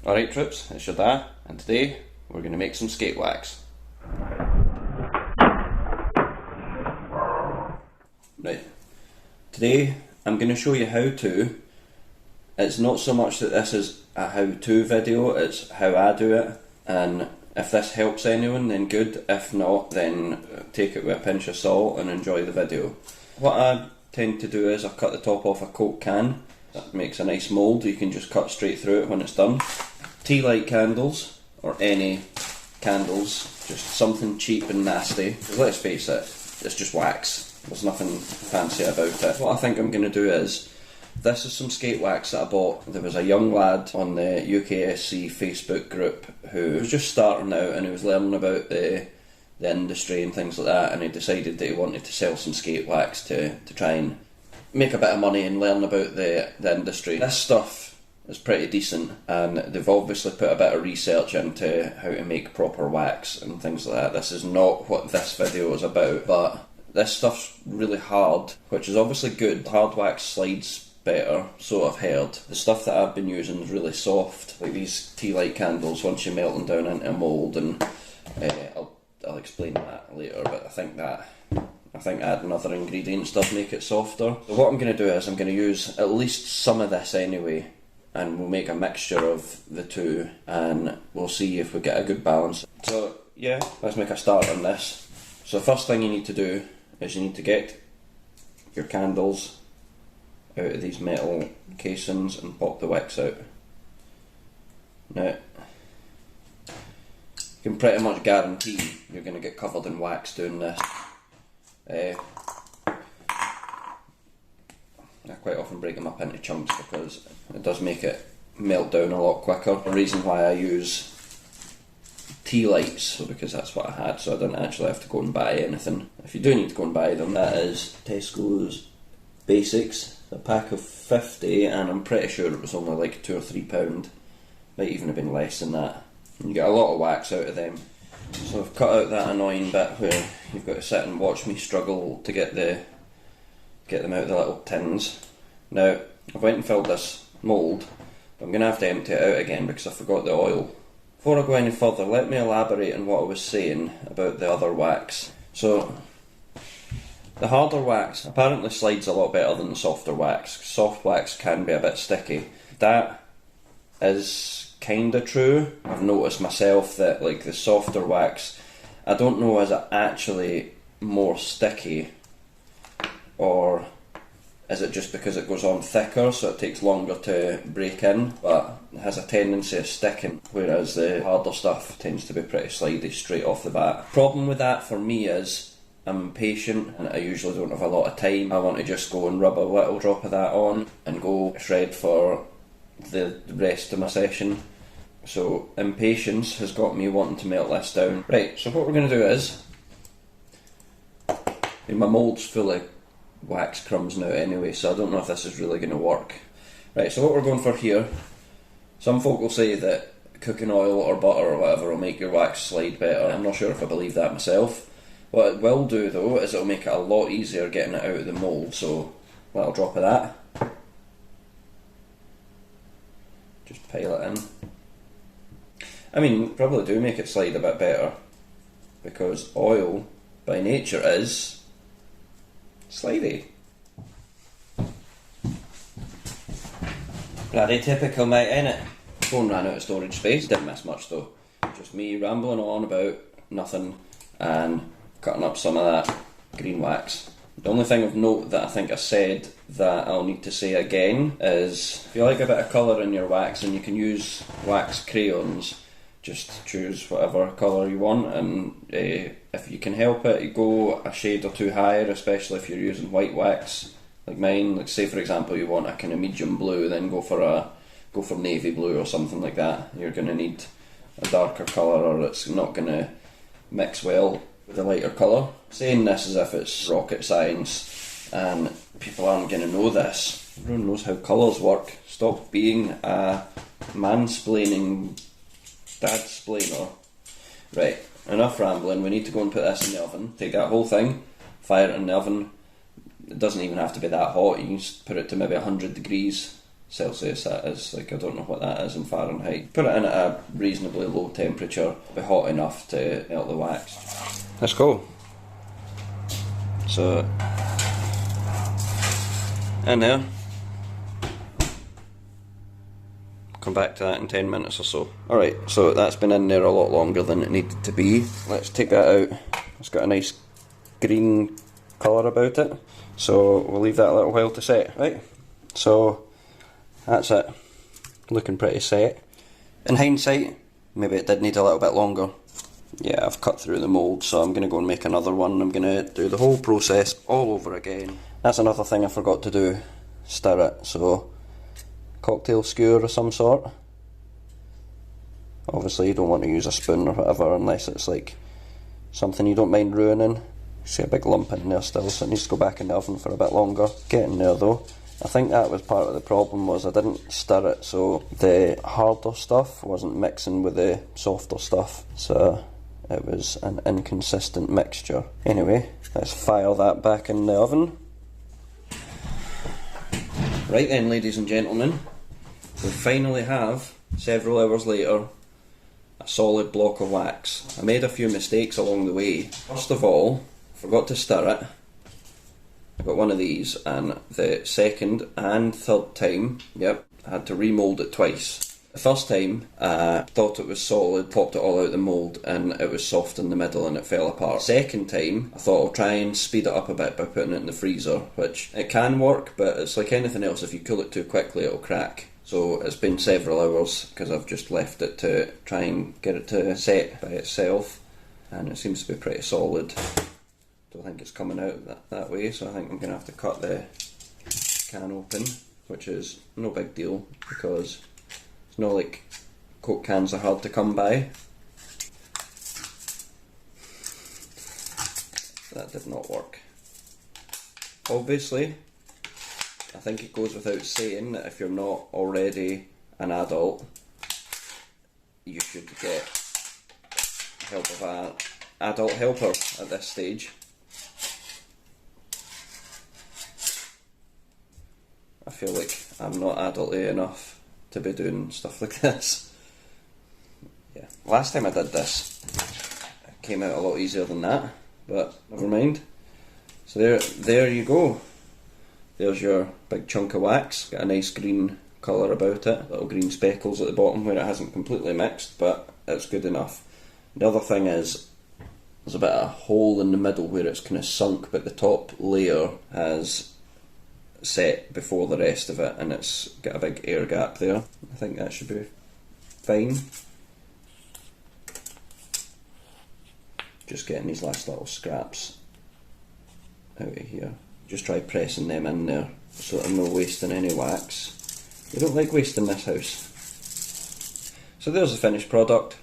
Alright troops, it's your dad, and today we're going to make some skate wax. Right, today I'm going to show you how to. It's not so much that this is a how-to video, it's how I do it, and if this helps anyone then good, if not then take it with a pinch of salt and enjoy the video. What I tend to do is I cut the top off a Coke can. That makes a nice mould, you can just cut straight through it when it's done. Tealight candles, or any candles, just something cheap and nasty. Because let's face it, it's just wax. There's nothing fancy about it. What I think I'm going to do is, this is some skate wax that I bought. There was a young lad on the UKSC Facebook group who was just starting out and he was learning about the industry and things like that, and he decided that he wanted to sell some skate wax to try and make a bit of money and learn about the industry. This stuff is pretty decent, and they've obviously put a bit of research into how to make proper wax and things like that. This is not what this video is about, but this stuff's really hard, which is obviously good. Hard wax slides better, so I've heard. The stuff that I've been using is really soft, like these tealight candles once you melt them down into a mould, and I'll explain that later, but I think adding other ingredients does make it softer. So what I'm going to do is I'm going to use at least some of this anyway, and we'll make a mixture of the two and we'll see if we get a good balance. So yeah, let's make a start on this. So the first thing you need to do is you need to get your candles out of these metal casings and pop the wicks out. Now, you can pretty much guarantee you're going to get covered in wax doing this. I quite often break them up into chunks because it does make it melt down a lot quicker. The reason why I use tealights, so because that's what I had, so I don't actually have to go and buy anything. If you do need to go and buy them, that is Tesco's Basics, a pack of 50, and I'm pretty sure it was only like £2 or £3, might even have been less than that. And you get a lot of wax out of them. So I've cut out that annoying bit where you've got to sit and watch me struggle to get them out of the little tins. Now, I've went and filled this mould, but I'm going to have to empty it out again because I forgot the oil. Before I go any further, let me elaborate on what I was saying about the other wax. So, the harder wax apparently slides a lot better than the softer wax. Soft wax can be a bit sticky. That is kinda true. I've noticed myself that like the softer wax, I don't know, is it actually more sticky, or is it just because it goes on thicker so it takes longer to break in, but it has a tendency of sticking, whereas the harder stuff tends to be pretty slidey straight off the bat. Problem with that for me is I'm impatient and I usually don't have a lot of time. I want to just go and rub a little drop of that on and go shred for the rest of my session. So impatience has got me wanting to melt this down. Right, so what we're going to do is, my mould's full of wax crumbs now anyway, so I don't know if this is really going to work. Right, so what we're going for here, some folk will say that cooking oil or butter or whatever will make your wax slide better. I'm not sure if I believe that myself. What it will do though is it'll make it a lot easier getting it out of the mould, so a little drop of that. Just pile it in. I mean, probably do make it slide a bit better, because oil by nature is slidey. Bloody typical, mate, ain't it? Phone ran out of storage space, didn't miss much though. Just me rambling on about nothing and cutting up some of that green wax. The only thing of note that I think I said that I'll need to say again is, if you like a bit of colour in your wax, and you can use wax crayons, just choose whatever colour you want, and if you can help it, you go a shade or two higher, especially if you're using white wax like mine. Like say for example you want a kind of medium blue, then go for navy blue or something like that. You're going to need a darker colour or it's not going to mix well with a lighter colour. Saying this as if it's rocket science and people aren't going to know this. Everyone knows how colours work. Stop being a mansplaining dadsplainer. Right, enough rambling, we need to go and put this in the oven. Take that whole thing, fire it in the oven. It doesn't even have to be that hot, you can just put it to maybe 100 degrees Celsius that is, like I don't know what that is in Fahrenheit. Put it in at a reasonably low temperature, be hot enough to melt the wax. Let's go. So, in there. Come back to that in 10 minutes or so. Alright, so that's been in there a lot longer than it needed to be. Let's take that out. It's got a nice green colour about it. So we'll leave that a little while to set. Right, so that's it. Looking pretty set. In hindsight, maybe it did need a little bit longer. Yeah, I've cut through the mould, so I'm going to go and make another one. I'm going to do the whole process all over again. That's another thing I forgot to do. Stir it, so cocktail skewer of some sort. Obviously you don't want to use a spoon or whatever unless it's like something you don't mind ruining. See a big lump in there still, so it needs to go back in the oven for a bit longer. Getting there though. I think that was part of the problem, was I didn't stir it so the harder stuff wasn't mixing with the softer stuff, so it was an inconsistent mixture. Anyway, let's fire that back in the oven. Right then, ladies and gentlemen, we finally have, several hours later, a solid block of wax. I made a few mistakes along the way. First of all, forgot to stir it. I got one of these, and the second and third time, yep, I had to remould it twice. The first time, I thought it was solid, popped it all out the mould, and it was soft in the middle and it fell apart. Second time, I thought I'll try and speed it up a bit by putting it in the freezer, which it can work, but it's like anything else, if you cool it too quickly it'll crack. So it's been several hours because I've just left it to try and get it to set by itself, and it seems to be pretty solid. Don't think it's coming out that way, so I think I'm going to have to cut the can open, which is no big deal because it's not like Coke cans are hard to come by. That did not work. Obviously, I think it goes without saying that if you're not already an adult, you should get help of an adult helper at this stage. I feel like I'm not adulty enough to be doing stuff like this. Yeah, last time I did this, it came out a lot easier than that, but never mind. So there you go. There's your big chunk of wax. Got a nice green colour about it. Little green speckles at the bottom where it hasn't completely mixed, but it's good enough. The other thing is, there's a bit of a hole in the middle where it's kind of sunk, but the top layer has set before the rest of it, and it's got a big air gap there. I think that should be fine. Just getting these last little scraps out of here. Just try pressing them in there so that I'm not wasting any wax. We don't like wasting this house. So there's the finished product.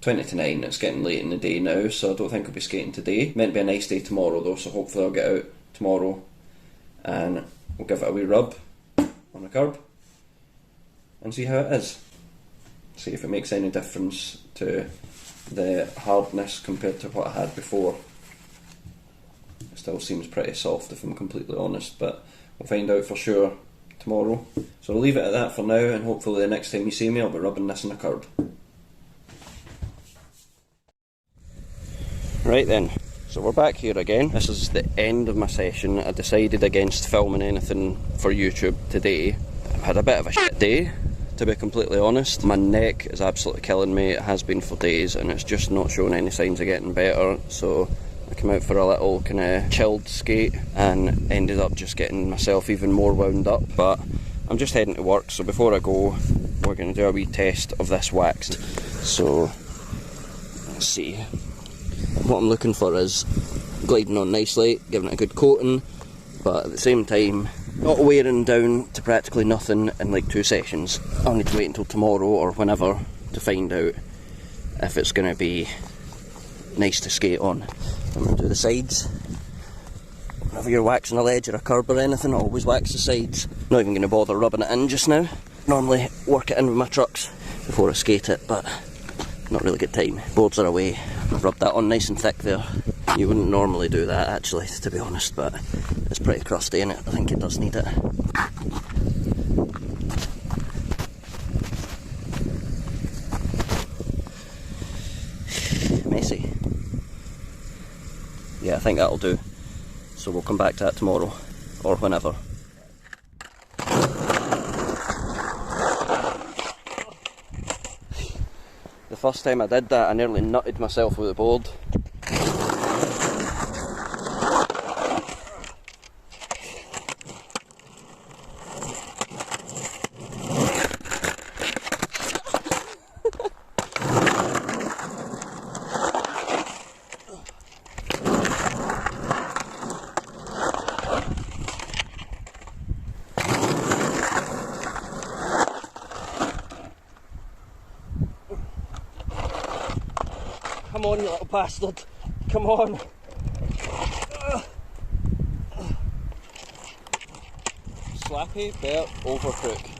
20 to 9, it's getting late in the day now, so I don't think I'll be skating today. Meant to be a nice day tomorrow though, so hopefully I'll get out tomorrow and we'll give it a wee rub on the curb and see how it is. See if it makes any difference to the hardness compared to what I had before. It still seems pretty soft if I'm completely honest, but we'll find out for sure tomorrow. So I'll leave it at that for now, and hopefully the next time you see me I'll be rubbing this on the curb. Right then, so we're back here again. This is the end of my session. I decided against filming anything for YouTube today. I've had a bit of a shit day, to be completely honest. My neck is absolutely killing me. It has been for days, and it's just not showing any signs of getting better. So I came out for a little kind of chilled skate and ended up just getting myself even more wound up. But I'm just heading to work, so before I go, we're going to do a wee test of this wax. So let's see. What I'm looking for is gliding on nicely, giving it a good coating, but at the same time not wearing down to practically nothing in like 2 sessions. I'll need to wait until tomorrow or whenever to find out if it's going to be nice to skate on. I'm going to do the sides. Whenever you're waxing a ledge or a curb or anything, always wax the sides. Not even going to bother rubbing it in just now. Normally work it in with my trucks before I skate it, but not really good time. Boards are away. I've rubbed that on nice and thick there. You wouldn't normally do that actually, to be honest, but it's pretty crusty in it. I think it does need it. I think that'll do. So we'll come back to that tomorrow, or whenever. The first time I did that, I nearly nutted myself with the board. Come on, you little bastard. Come on. Slappy, Bert, Overcook.